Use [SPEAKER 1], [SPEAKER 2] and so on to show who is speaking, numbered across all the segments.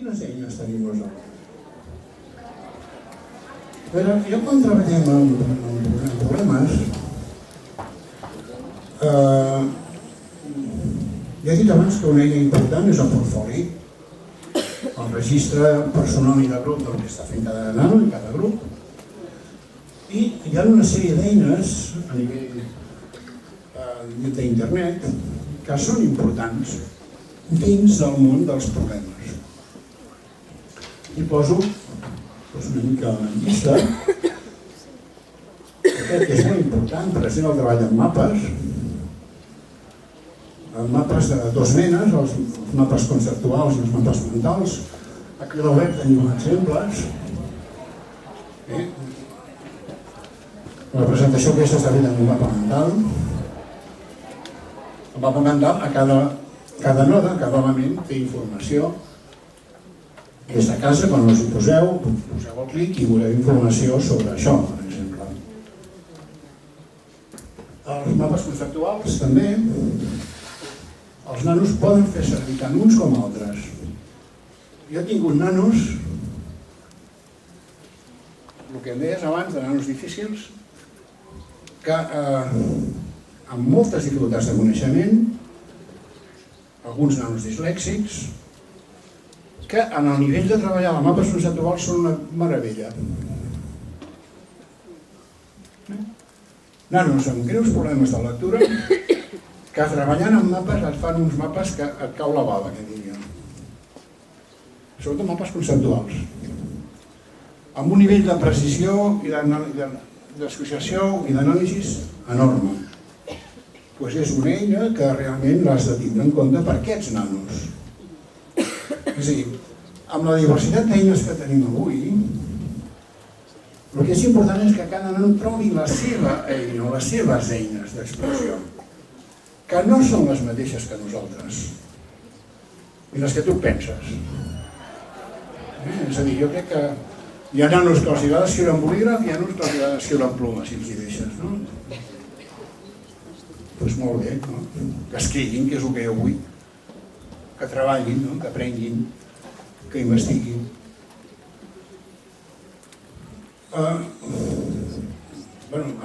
[SPEAKER 1] Quines eines tenim nosaltres? Però jo quan treballem en problemes, ja he dit abans que una eina important és el portfoli, el registre personal i de grup del que està fent cada nano i cada grup. I hi ha una sèrie d'eines a nivell d'internet que són importants dins del món dels problemes. I poso una mica en llista. Aquest que és molt important, per exemple, el treball amb mapes. Mapes de dos menes, els mapes conceptuals i els mapes mentals. Aquí a la web tenim exemples. La presentació aquesta està feta en un mapa mental. El mapa mental, a cada node, cada element té informació. Des de casa, quan us hi poseu el clic i veureu informació sobre això, per exemple. Els mapes conceptuals també, els nanos poden fer servir tant uns com altres. Jo he tingut nanos, el que em deies abans de nanos difícils, que amb moltes dificultats de coneixement, alguns nanos dislèxics, que en el nivell de treballar amb mapes conceptuals són una meravella. Nanos amb greus problemes de lectura que treballant amb mapes et fan uns mapes que et cau la bava, que diria. Sobretot mapes conceptuals. Amb un nivell de precisió i d'associació i d'anàlisi enorme. Doncs és una eina que realment l'has de tindre en compte per aquests nanos. És a dir, amb la diversitat d'eines que tenim avui, el que és important és que cada nano trobi la seva eina o les seves eines d'expressió, que no són les mateixes que nosaltres, ni les que tu penses. És a dir, jo crec que hi ha nanos que els agrada escriure amb bolígraf i hi ha nanos que els agrada escriure amb ploma, si els hi deixes, no? Doncs molt bé, no? Que escriguin, que és el que jo vull, que treballin, que aprenguin, que investiguin.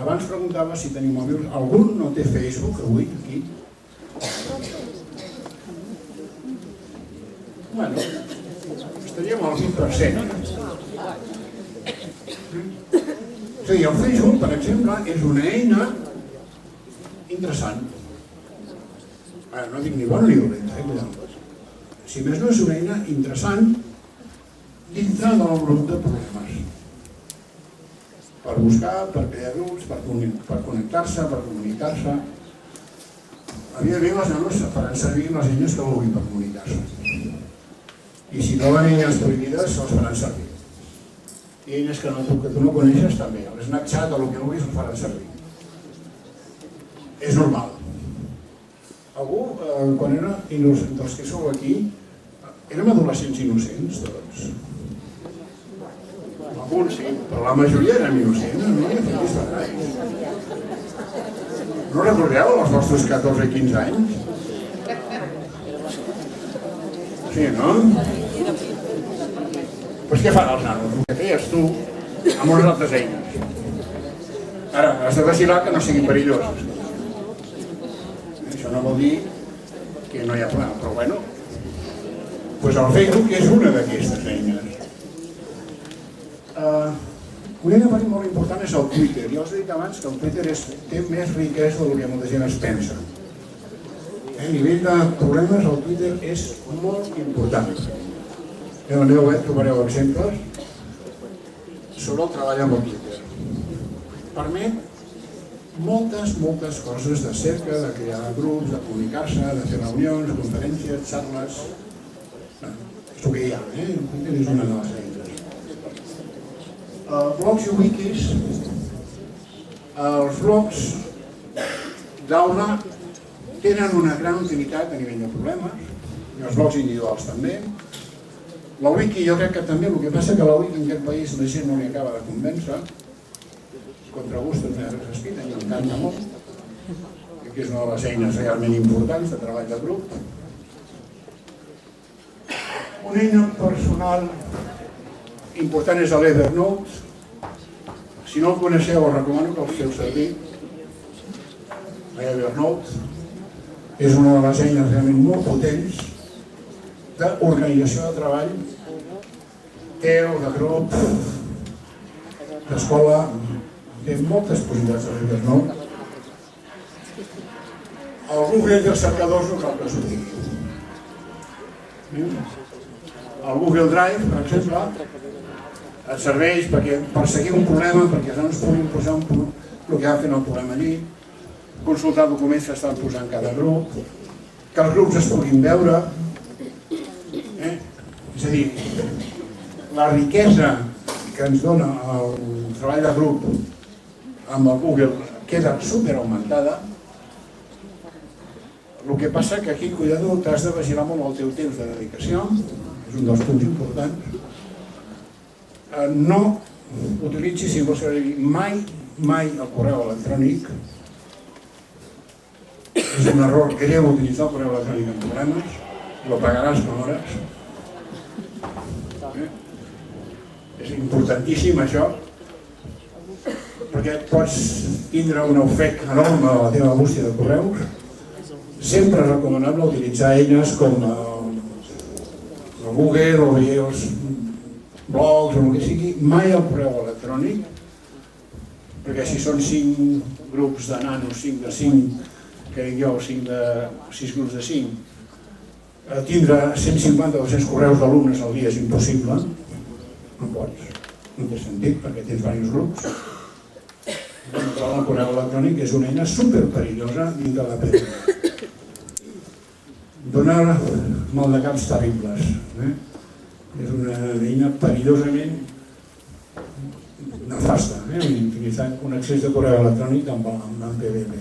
[SPEAKER 1] Abans preguntava si tenim mòbils. Algun no té Facebook avui, aquí? Bueno, estaríem al 20%. És a dir, el Facebook, per exemple, és una eina interessant. No dic ni bona ni dolenta, si més no és una eina interessant dintre del grup de problemes. Per buscar, per crear grups, per connectar-se, per comunicar-se. Evidentment, els nanos faran servir les eines que vulguin per comunicar-se. I si troben eines prohibides, se'ls faran servir. I eines que tu no coneixes també. El Snapchat o el que vulguis els faran servir. És normal. Algú, quan era innocent, dels que sou aquí, érem adolescents innocents, tots. Alguns sí, però la majoria érem innocents, no? No recordeu els vostres 14 i 15 anys? Sí, no? Doncs què fan els nanos? El que feies tu amb unes altres eines. Ara, has de vigilar que no siguin perillosos. Això no vol dir que no hi ha problema, però bueno, doncs el Facebook és una d'aquestes eines. Una eina molt important és el Twitter. Ja us he dit abans que el Twitter té més riquesa del que molta gent es pensa. A nivell de problemes, el Twitter és molt important. A la meva web trobareu exemples sobre el treball amb el Twitter. Permet moltes coses de cerca, de crear grups, de comunicar-se, de fer reunions, conferències, xarles. És el que hi ha, el Twitter és una de les eines. Blogs i wikis. Els blogs d'aula tenen una gran utilitat a nivell de problemes, i els blogs individuals també. La wiki jo crec que també, el que passa que la wiki en aquest país la gent no li acaba de convèncer, contra gustos de respecte, i m'encanta molt, que és una de les eines realment importants de treball de grup. Una eina personal important és l'Evernote. Si no el coneixeu, us recomano que el feu servir. L'Evernote és una de les eines realment molt potents d'organització de treball, de grup, d'escola. Té moltes possibilitats a l'Evernote. El Google i els cercadors no cal que s'ho digui. El Google Drive, per exemple, et serveix per seguir un problema, perquè no ens puguin posar el que va fent el problema allí, consultar documents que estan posant cada grup, que els grups es puguin veure. És a dir, la riquesa que ens dona el treball de grup amb el Google queda superaugmentada. El que passa que aquí, cuidado, t'has de vigilar molt el teu temps de dedicació, és un dels punts importants. No utilitzis, si vols servir mai el correu electrònic. És un error greu utilitzar el correu electrònic en problemes, lo pagaràs per hores. És importantíssim això, perquè pots tindre un ofec enorme a la teva bústia de correus. Sempre és recomanable utilitzar eines com el Google o els blogs o el que sigui, mai el correu electrònic, perquè si són 5 grups de nanos, 5 de 5, que dic jo, 6 grups de 5, tindre 150 o 200 correus d'alumnes al dia és impossible, no pots, no té sentit perquè tens diversos grups. El correu electrònic és una eina superperillosa dintre de la pedagògia. Dona maldecaps terribles. És una eina perillosament nefasta, utilitzant un accés de correu electrònic amb PDB.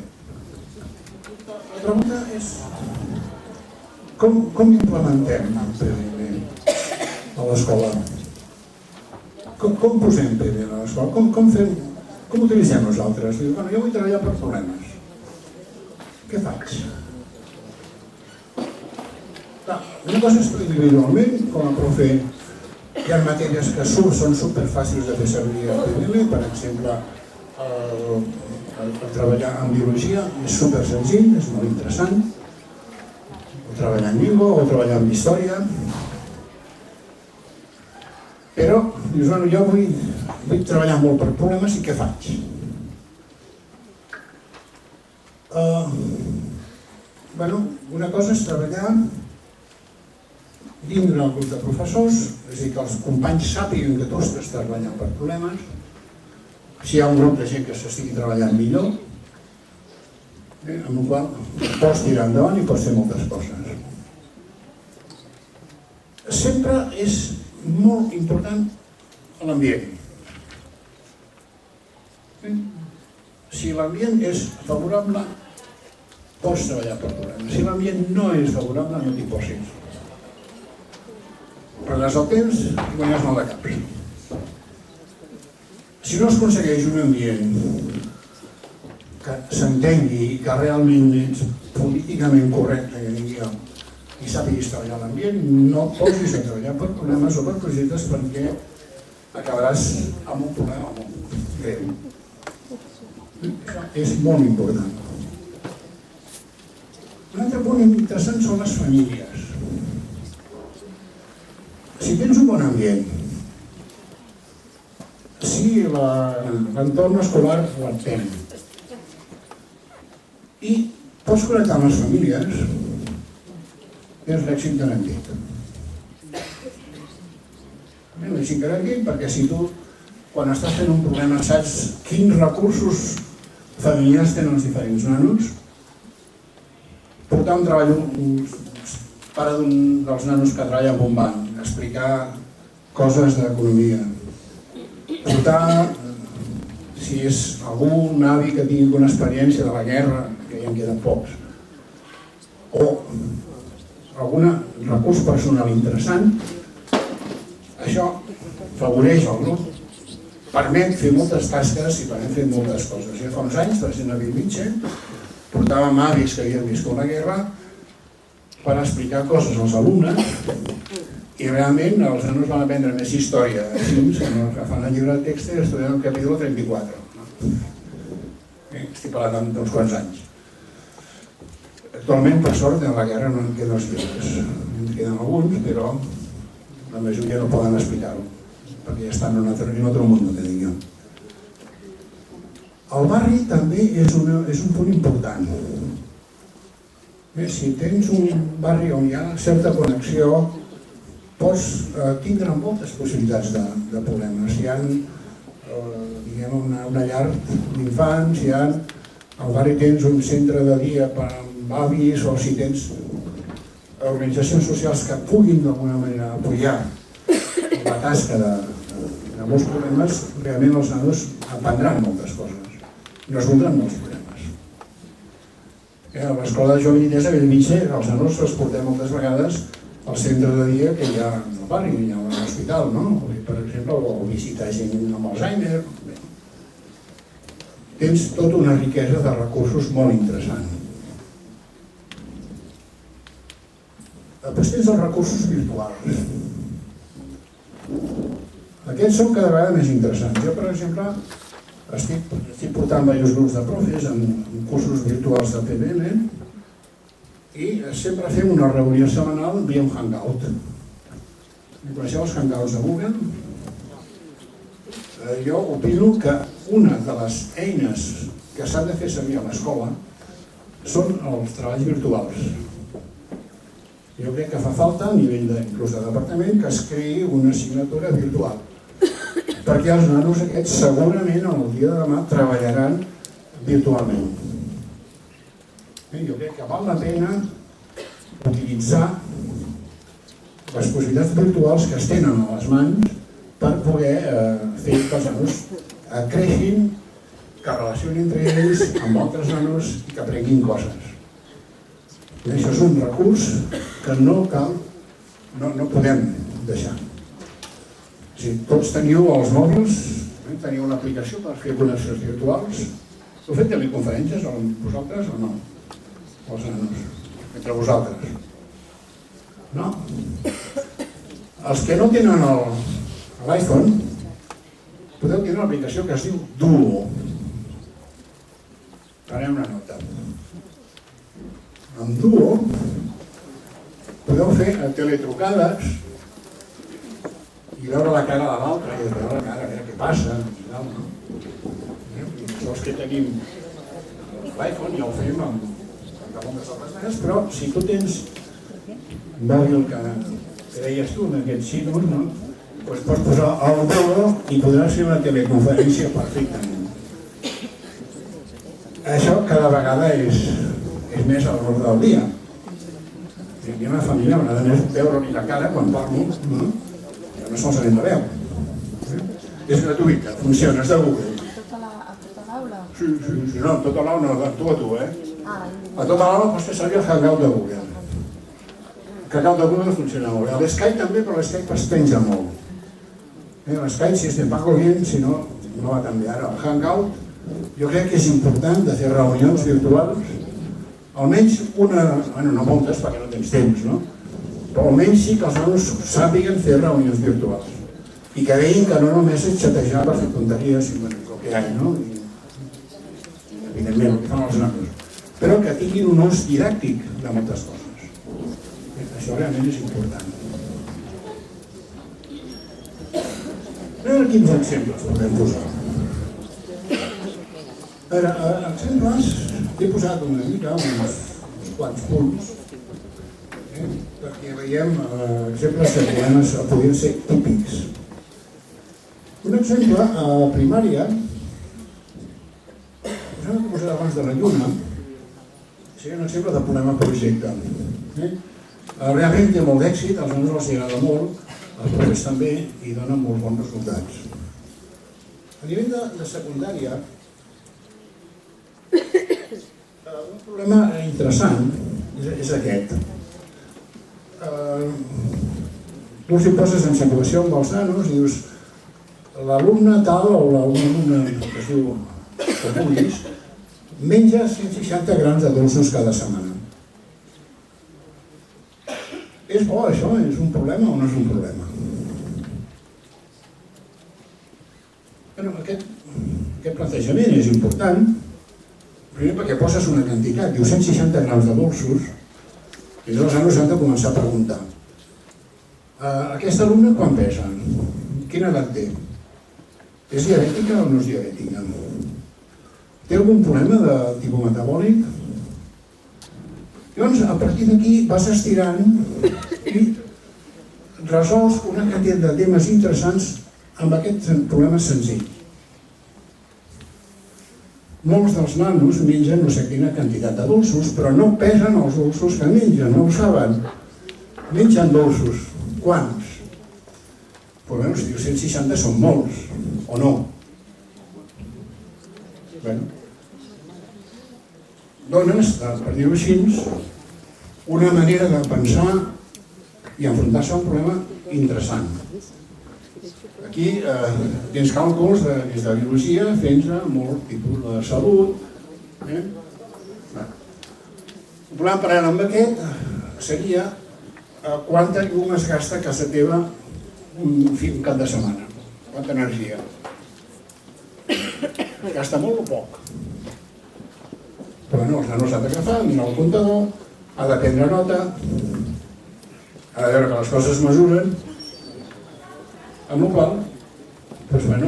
[SPEAKER 1] La pregunta és com implementem el PDB a l'escola? Com posem PDB a l'escola? Com utilitzem nosaltres? Jo vull treballar per problemes. Què faig? Una cosa és individualment, com a profe, hi ha matèries que són superfàcils de fer servir el PDB, per exemple, treballar en biologia és super senzill, és molt interessant, o treballar en llengua, o treballar en història, però jo vull treballar molt per problemes i què faig? Una cosa és treballar dintre el grup de professors, és a dir, que els companys sàpiguen que tu estàs treballant per problemes, si hi ha un grup de gent que s'estigui treballant millor, amb el qual pots tirar endavant i pots fer moltes coses. Sempre és molt important l'ambient. Si l'ambient és favorable, pots treballar per problemes. Si l'ambient no és favorable, no t'hi posis. Perdràs el temps i guanyaràs mal de caps. Si no es aconsegueix un ambient que s'entengui i que realment ets políticament correcte, i sàpiguis treballar l'ambient, no posis a treballar per problemes o per projectes perquè acabaràs amb un problema molt greu. Això és molt important. Un altre punt interessant són les famílies. Si tens un bon ambient, si l'entorn escolar l'entén i pots connectar amb les famílies, és l'èxit garantit. L'èxit garantit perquè si tu, quan estàs fent un problema, saps quins recursos familiars tenen els diferents nanos, portar un treball, pare d'un dels nanos que treballa en un banc, explicar coses d'economia, portar, si és algun avi que tingui una experiència de la guerra, que ja en queden pocs, o algun recurs personal interessant, això favoreix el grup, permet fer moltes tasques i permet fer moltes coses. Ja fa uns anys, per exemple, a Bellvitge, portàvem avis que havien viscut la guerra, per explicar coses als alumnes i realment els nanos van aprendre més història així que no agafant el llibre de text i estudien el capítol 34. Estic parlant d'uns quants anys. Actualment, per sort, en la guerra no en queden els llibres. En queden alguns, però la majoria no poden explicar-ho, perquè ja estan en un altre món, que dic jo. El barri també és un punt important. Si tens un barri on hi ha certa connexió, pots tindre moltes possibilitats de problemes. Si hi ha una llar d'infants, si al barri tens un centre de dia per amb avis, o si tens organitzacions socials que puguin d'alguna manera apoyar la tasca de molts problemes, realment els nanos aprendran moltes coses i resoldran molts problemes. A l'escola de Jovenitesa a Bellvitge els nanos els portem moltes vegades al centre de dia que hi ha al barri, hi ha un hospital, no? Per exemple, o visitar gent amb Alzheimer. Tens tota una riquesa de recursos molt interessant. Després tens els recursos virtuals. Aquests són cada vegada més interessants. Jo, per exemple, estic portant diversos grups de profes en cursos virtuals de PBM i sempre fem una reunió setmanal via un Hangout. Coneixeu els Hangouts de Google? Jo opino que una de les eines que s'han de fer servir a l'escola són els treballs virtuals. Jo crec que fa falta, a nivell inclús de departament, que es creï una assignatura virtual. Perquè els nanos aquests segurament el dia de demà treballaran virtualment. Jo crec que val la pena utilitzar les possibilitats virtuals que es tenen a les mans per poder fer que els nanos creixin, que relacionin entre ells amb altres nanos i que aprenguin coses. I això és un recurs que no podem deixar. Tots teniu els mòbils, teniu una aplicació per fer connexions virtuals. Heu fet teleconferències amb vosaltres o no? Els nanos, entre vosaltres. No? Els que no tenen l'iPhone, podeu tenir una aplicació que es diu Duo. Farem una nota. Amb Duo podeu fer teletrucades i veure la cara de l'altre, i veure la cara, a veure què passa. Els que tenim l'iPhone ja ho fem amb moltes altres maneres, però si tu tens un mòbil que deies tu, en aquest símbol, pots posar el Duo i podràs fer una teleconferència perfectament. Això cada vegada és més a l'ordre del dia. A mi a la família m'agrada més veure-li la cara quan parlo, que no solament la veu. És gratuïta, funciona, és de Google.
[SPEAKER 2] A tota l'aula?
[SPEAKER 1] Sí, no, a tota l'aula no, de tu a tu, A tota l'aula pots fer servir el Hangout de Google. El Hangout de Google funciona molt bé. L'Skype també, però l'Skype es penja molt. L'Skype, si estem parlant bien, si no, no va tan bé. Ara, el Hangout, jo crec que és important de fer reunions virtuals, almenys una, no moltes perquè no tens temps, no? Però almenys sí que els nanos sàpiguen fer reunions virtuals i que veien que no només és xatejar per fer tonteries, sinó el que hi ha, no? Evidentment, el que fan els nanos. Però que tinguin un ús didàctic de moltes coses. Això realment és important. A veure quins exemples podem posar. Exemples, he posat una mica, uns quants punts, perquè veiem exemples que podien ser típics. Un exemple, a primària, us hem posat abans de la lluna, seria un exemple de problema projecte. Realment té molt d'èxit, als nanos els agrada molt, als profes també, i donen molt bons resultats. A nivell de secundària, un problema interessant és aquest. Tu els poses en situació amb els nanos i dius l'alumne tal o l'alumne que es diu que vulguis menja 160 grams de dolços cada setmana. És bo això? És un problema o no és un problema? Aquest plantejament és important, primer perquè poses una quantitat, diu 160 grams de dolços, i aleshores hem de començar a preguntar. Aquest alumne quan pesa? Quina edat té? És diabètica o no és diabètica? Té algun problema de tipus metabòlic? Llavors, a partir d'aquí vas estirant i resols una quantitat de temes interessants amb aquest problema senzill. Molts dels nanos mengen no sé quina quantitat de dolços, però no pesen els dolços que mengen, no ho saben. Mengen dolços. Quants? Però bé, si diu 160 són molts, o no? Bé. Dones, per dir-ho així, una manera de pensar i enfrontar-se a un problema interessant. Aquí tens càlculs des de biologia fins a molt tipus de salut. Un problema paral·lel amb aquest seria quanta llum es gasta a casa teva un cap de setmana. Quanta energia. Es gasta molt o poc? Però no, els nanos han d'agafar, mirar el comptador, ha de prendre nota, ha de veure que les coses es mesuren, amb la qual cosa,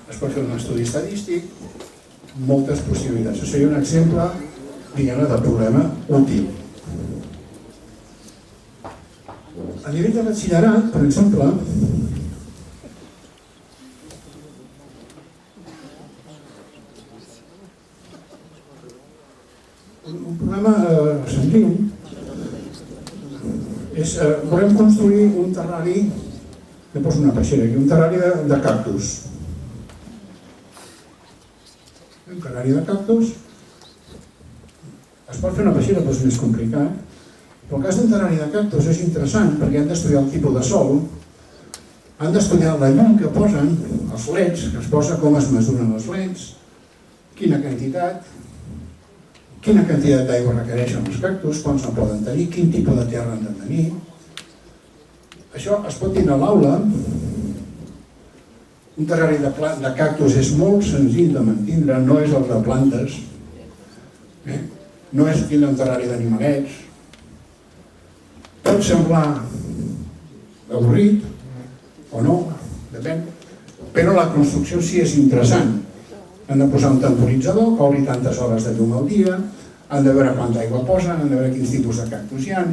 [SPEAKER 1] es pot fer un estudi estadístic, moltes possibilitats. Això seria un exemple, diguem-ne, de problema útil. A nivell de batxillerat, per exemple, un problema senzill és, volem construir un terrari, ne poso una peixera aquí, un terrari de cactus. Un terrari de cactus, es pot fer una peixera, però és més complicat. Però el cas d'un terrari de cactus és interessant perquè han d'estudiar el tipus de sòl, han d'estudiar la llum que posen, els leds, que es posa, com es mesuren els leds, quina quantitat d'aigua requereixen els cactus, quants en poden tenir, quin tipus de terra han de tenir. Això es pot dir a l'aula. Un terrari de cactus és molt senzill de mantindre, no és el de plantes, no és tindre un terrari d'animalets. Pot semblar avorrit o no, depèn, però la construcció sí és interessant. Han de posar un temporitzador que obri tantes hores de llum al dia, han de veure quanta aigua posen, han de veure quins tipus de cactus hi ha.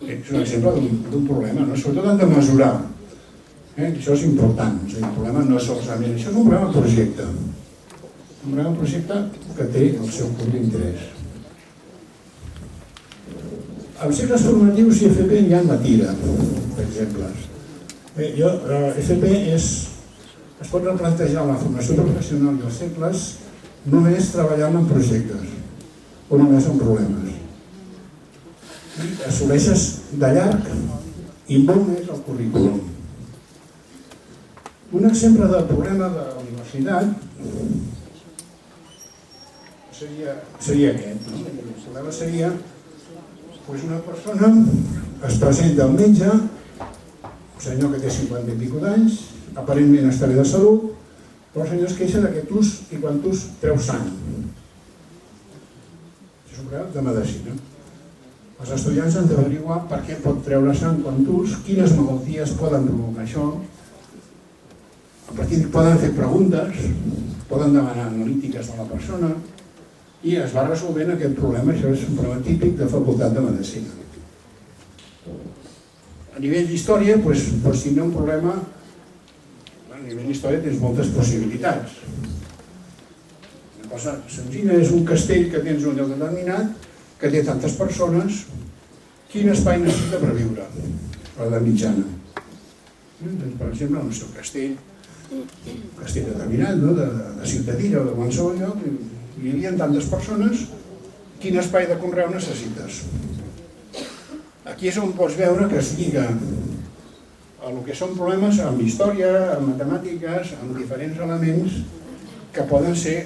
[SPEAKER 1] És un exemple d'un problema, no? Sobretot han de mesurar. Això és important, el problema no és solament, això és un problema projecte. Un problema projecte que té el seu punt d'interès. Als cicles formatius i FP hi ha la tira, per exemple. FP es pot replantejar la formació professional i els cicles només treballant en projectes o només en problemes. I assoleixes de llarg i molt més el currículum. Un exemple de problema de la universitat seria aquest. El problema seria una persona es presenta al metge, un senyor que té 50 i pico d'anys, aparentment està bé de salut, però el senyor es queixa que tus i quan tus treu sang. Això és un problema de medicina. Els estudiants han d'averiguar per què pot treure sang quan tus, quines malalties poden provocar això. A partir d'aquí poden fer preguntes, poden demanar analítiques de la persona i es va resolvent aquest problema. Això és un problema típic de facultat de medicina. A nivell d'història, pots tindre un problema. A nivell d'història tens moltes possibilitats. Una cosa senzilla és un castell que tens un lloc determinat, que té tantes persones, quin espai necessita per viure, per la mitjana. Per exemple, en el seu castell determinat, de Ciutadilla o de qualsevol lloc, hi havia tantes persones, quin espai de conreu necessites. Aquí és on pots veure que es lliga el que són problemes amb història, amb matemàtiques, amb diferents elements que poden ser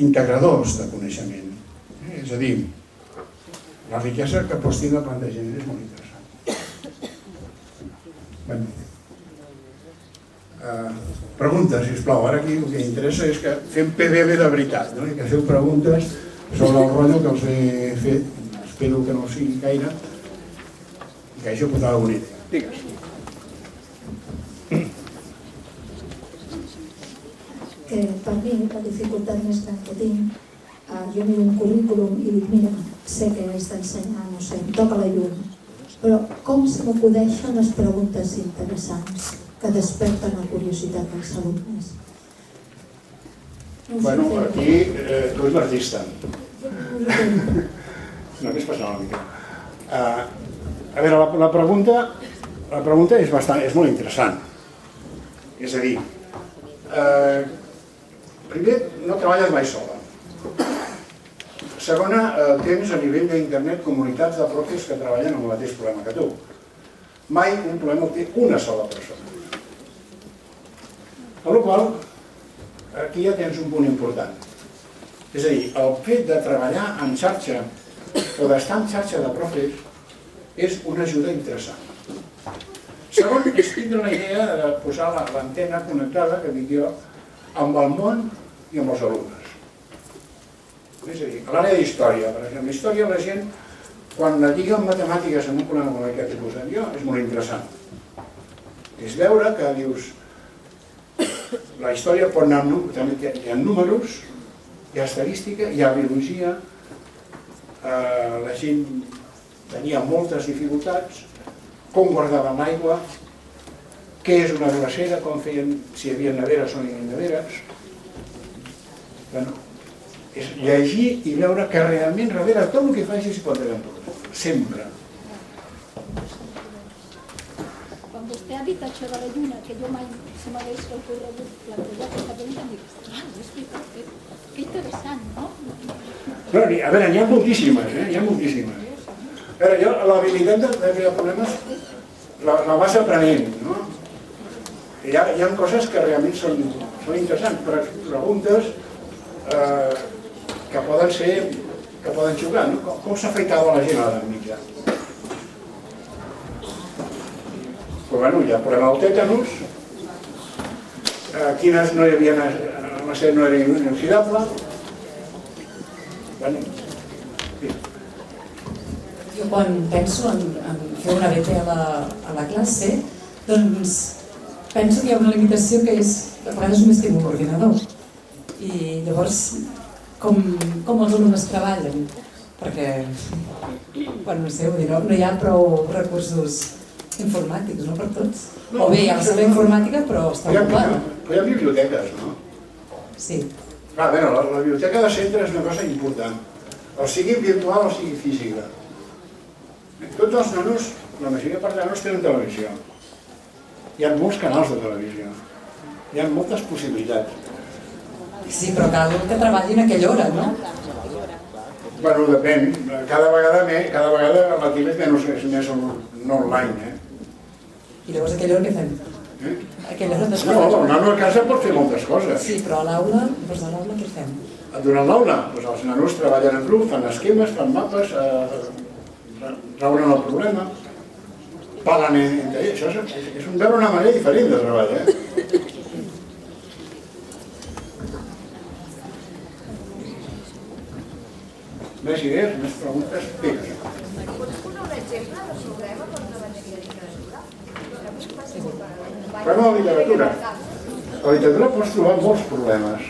[SPEAKER 1] integradors de coneixement. És a dir, la riquesa que pots tindre el plantejament és molt interessant. Preguntes, sisplau. Ara aquí el que interessa és que fem PBB de veritat, i que feu preguntes sobre el rotllo que els he fet. Espero que no sigui gaire i que hagi aportat alguna idea. Digues.
[SPEAKER 2] Que per mi la dificultat més gran que tinc, jo miro un currículum i dic, mira, sé que haig d'ensenyar, no sé, em toca la llum, però com se m'acudeixen les preguntes interessants que desperten la curiositat dels alumnes?
[SPEAKER 1] Bueno, aquí tu ets l'artista. Només passar una mica. A veure, la pregunta és molt interessant. És a dir, primer, no treballes mai sola. Segona, tens a nivell d'internet comunitats de profes que treballen amb el mateix problema que tu. Mai un problema el té una sola persona. Per la qual cosa, aquí ja tens un punt important. És a dir, el fet de treballar en xarxa o d'estar en xarxa de profes és una ajuda interessant. Segon, és tindre la idea de posar l'antena connectada, que dic jo, amb el món i amb els alumnes. És a dir, a l'àrea d'història, per exemple, història la gent, quan la lliga amb matemàtiques en un problema com el que t'he posat jo, és molt interessant. És veure que dius, la història pot anar també hi ha números, hi ha estadística, hi ha biologia, la gent tenia moltes dificultats, com guardaven l'aigua, què és una glacera, com feien, si hi havia neveres o no hi havia neveres. És llegir i veure que realment darrere tot el que facis hi pot haver un problema, sempre.
[SPEAKER 3] Quan vostè ha dit això de la lluna, que jo mai se m'hagués ocorregut plantejar aquesta pregunta, em dic, és veritat, que interessant, no?
[SPEAKER 1] A veure, n'hi ha moltíssimes, n'hi ha moltíssimes. A veure, jo l'habilitat de crear problemes la vas aprenent, no? Hi ha coses que realment són interessants, preguntes que poden xocar, no? Com s'afeitava la gent a l'edat mitja? Però bueno, hi ha problema del tètanus, quines no hi havia, la sèrie no era inoxidable. Bueno, sí.
[SPEAKER 4] Jo quan penso en fer una BT a la classe, doncs penso que hi ha una limitació que és que a vegades només tinc un ordinador. I llavors, com els alumnes treballen? Perquè, bueno, no sé, vull dir, no hi ha prou recursos informàtics, no per tots? O bé, hi ha la sala informàtica, però està ocupada.
[SPEAKER 1] Però hi ha biblioteques, no?
[SPEAKER 4] Sí.
[SPEAKER 1] La biblioteca de centre és una cosa important, o sigui virtual o sigui física. Tots els nanos, la majoria part de nanos tenen televisió. Hi ha molts canals de televisió. Hi ha moltes possibilitats.
[SPEAKER 4] Sí, però cal que treballin a aquella hora, no?
[SPEAKER 1] Bueno, depèn. Cada vegada la TV és més no online,
[SPEAKER 4] I llavors a aquella hora què fem? A aquella hora
[SPEAKER 1] No, el nano a casa pot fer moltes coses.
[SPEAKER 4] Sí, però a l'aula, doncs a l'aula què fem?
[SPEAKER 1] Durant l'aula, els nanos treballen en grup, fan esquemes, fan mapes, raunen el problema, parlen entre ells. Això és veure una manera diferent de treballar. Més idees, més preguntes? Digues.
[SPEAKER 5] Pots posar un exemple de problema per una matèria de literatura?
[SPEAKER 1] Problema de literatura. A la literatura pots trobar molts problemes.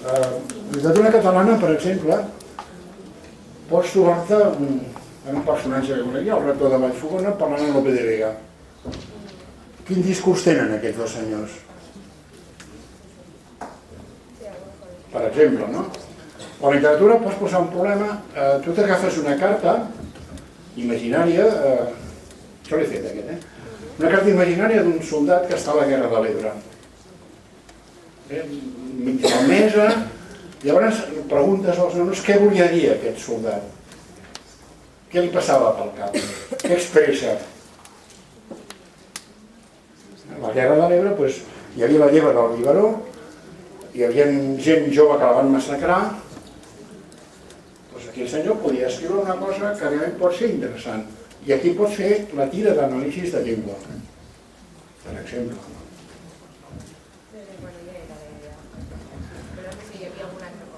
[SPEAKER 1] La literatura catalana, per exemple, pots trobar-te en un personatge que conec, el rector de Vallfogona, parlant amb Lope de Vega. Quin discurs tenen aquests dos senyors? Per exemple, no? A la literatura pots posar un problema, tu t'agafes una carta imaginària, això l'he fet aquest, una carta imaginària d'un soldat que està a la guerra de l'Ebre. Mig malmesa, llavors preguntes als nanos què volia dir aquest soldat, què li passava pel cap, què expressa. A la guerra de l'Ebre hi havia la lleva del biberó, hi havia gent jove que la van massacrar. Aquell senyor podia escriure una cosa que realment pot ser interessant. I aquí pots fer la tira d'anàlisis de llengua, per exemple.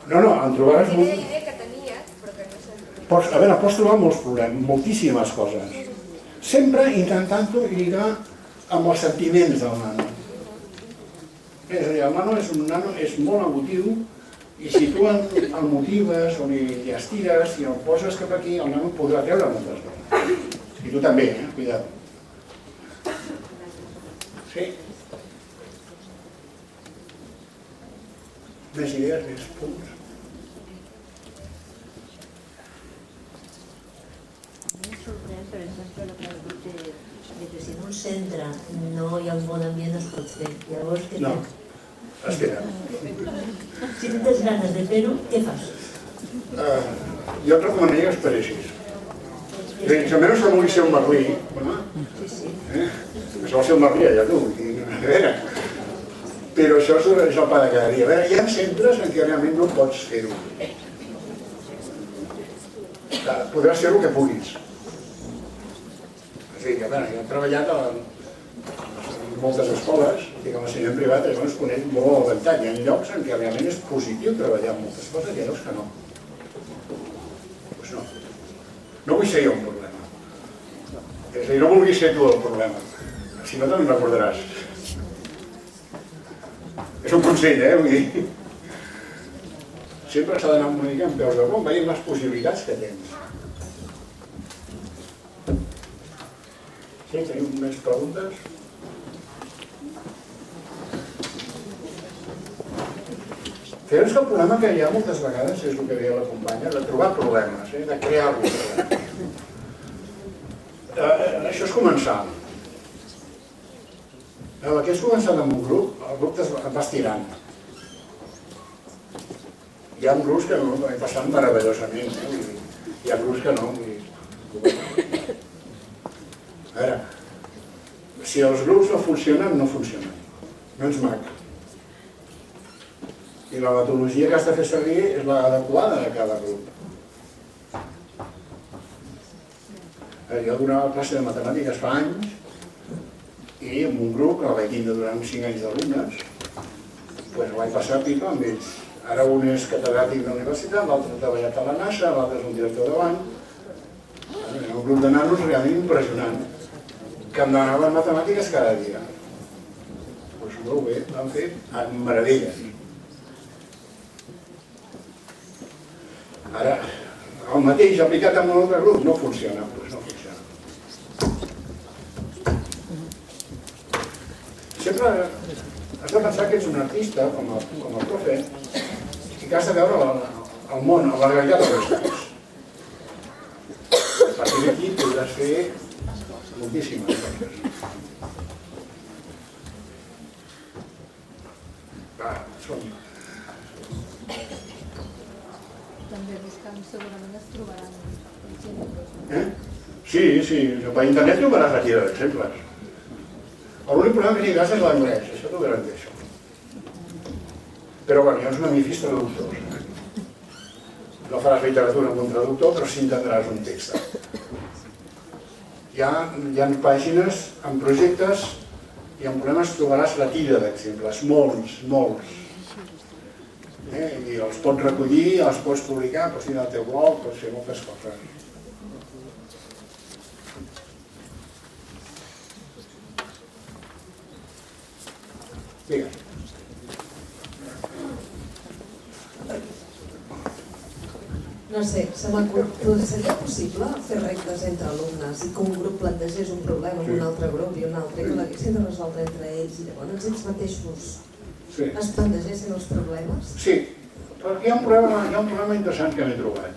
[SPEAKER 1] No, en trobaràs...
[SPEAKER 5] Quina idea que tenies, però que no sé...
[SPEAKER 1] A veure, pots trobar molts problemes, moltíssimes coses. Sempre intentant-ho lligar amb els sentiments del nano. És a dir, el nano és molt emotiu i si tu el motives o li estires i el poses cap aquí, el nano podrà treure moltes coses. I tu també, cuidado. Sí? Més idees, més punts.
[SPEAKER 6] Em sorprèn, per exemple, el que has dit de que si en un centre no hi ha un bon ambient no es pot fer. Llavors, què
[SPEAKER 1] No,
[SPEAKER 6] fas?
[SPEAKER 1] espera.
[SPEAKER 6] Si no tens ganes de fer-ho, què fas?
[SPEAKER 1] Jo et recomanaria que esperessis. Almenys no vulguis ser un merlí. Això va ser un merlí allà tu. A veure. Però això és el pa de cada dia. A veure, hi ha centres en què realment no pots fer-ho. Podràs fer el que puguis. És a dir, que jo he treballat en moltes escoles i com a ensenyament privat llavors conec molt l'avantatge. Hi ha llocs en què realment és positiu treballar en moltes coses i hi ha llocs que no. Doncs no. No vull ser jo un problema. És a dir, no vulguis ser tu el problema. Si no te'n recordaràs. És un consell, vull dir. Sempre s'ha d'anar una mica amb peus de pont, veient les possibilitats que tens. Sí, tenim més preguntes? Feu que el problema que hi ha moltes vegades és el que deia la companya, de trobar problemes, de crear-los. Això és començar. Aquí has començat amb un grup, el grup et va estirant. Hi ha grups que no passen meravellosament, hi ha grups que no. A veure, si els grups no funcionen, no funcionen. No és mac. I la metodologia que has de fer servir és l'adequada de cada grup. Jo donava classe de matemàtiques fa anys i en un grup que la vaig tindre durant 5 anys d'alumnes ho vaig passar pipa amb ells. Ara un és catedràtic de la universitat, l'altre ha treballat a la NASA, l'altre és un director de banc. Hi ha un grup de nanos realment impressionant que em demanaven matemàtiques cada dia. Doncs molt bé, l'han fet amb meravelles. Ara, el mateix aplicat en un altre grup no funciona, doncs no funciona. Sempre has de pensar que ets un artista, com el profe, i que has de veure el món, la realitat dels camps. A partir d'aquí podràs fer moltíssimes coses. Som-hi.
[SPEAKER 3] També buscant segurament es trobaran exemples.
[SPEAKER 1] Sí, per internet trobaràs la tira d'exemples. L'únic problema que tindràs és l'anglès, això t'ho garanteixo. Però bueno, llavors una mica fes traductors. No faràs literatura amb un traductor, però sí entendràs un text. Hi ha pàgines amb projectes i amb problemes trobaràs la tira d'exemples, molts. I els pots recollir, els pots publicar, pots tenir al teu blog, pots fer moltes coses. Digues.
[SPEAKER 7] No sé, seria possible fer regles entre alumnes i que un grup plantegés un problema amb un altre grup i un altre i que l'haguessin de resoldre entre ells i llavors ells mateixos es plantegessin els problemes?
[SPEAKER 1] Sí, però hi ha un problema interessant que m'he trobat.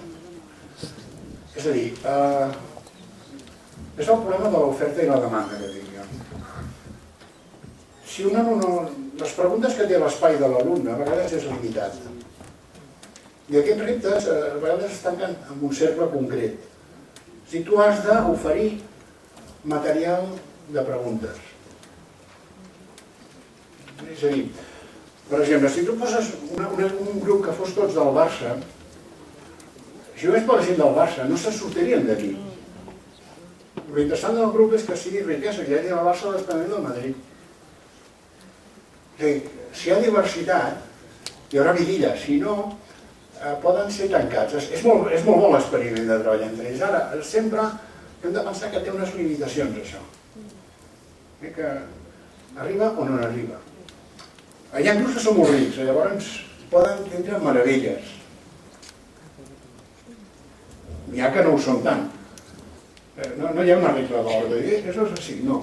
[SPEAKER 1] És a dir, és el problema de l'oferta i la demanda que tinc jo. Si les preguntes que té l'espai de l'alumne a vegades és limitat. I aquests reptes a vegades es tanquen en un cercle concret. Si tu has d'oferir material de preguntes. És a dir, per exemple, si tu poses un grup que fos tots del Barça, si jo veig per la gent del Barça, no se sortirien d'aquí. L'interessant del grup és que sigui riquesa, que hi hagi a Barça l'Espanyol de Madrid. Si hi ha diversitat, hi haurà vidilla, si no, poden ser tancats. És molt bo l'experiment de treball entre ells. Ara, sempre hem de pensar que té unes limitacions, això. Que arriba o no arriba. Hi ha grups que són molt rics, llavors poden tindre meravelles. N'hi ha que no ho són tant. No hi ha una regla d'or de dir, això és així, no,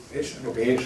[SPEAKER 1] és el que és.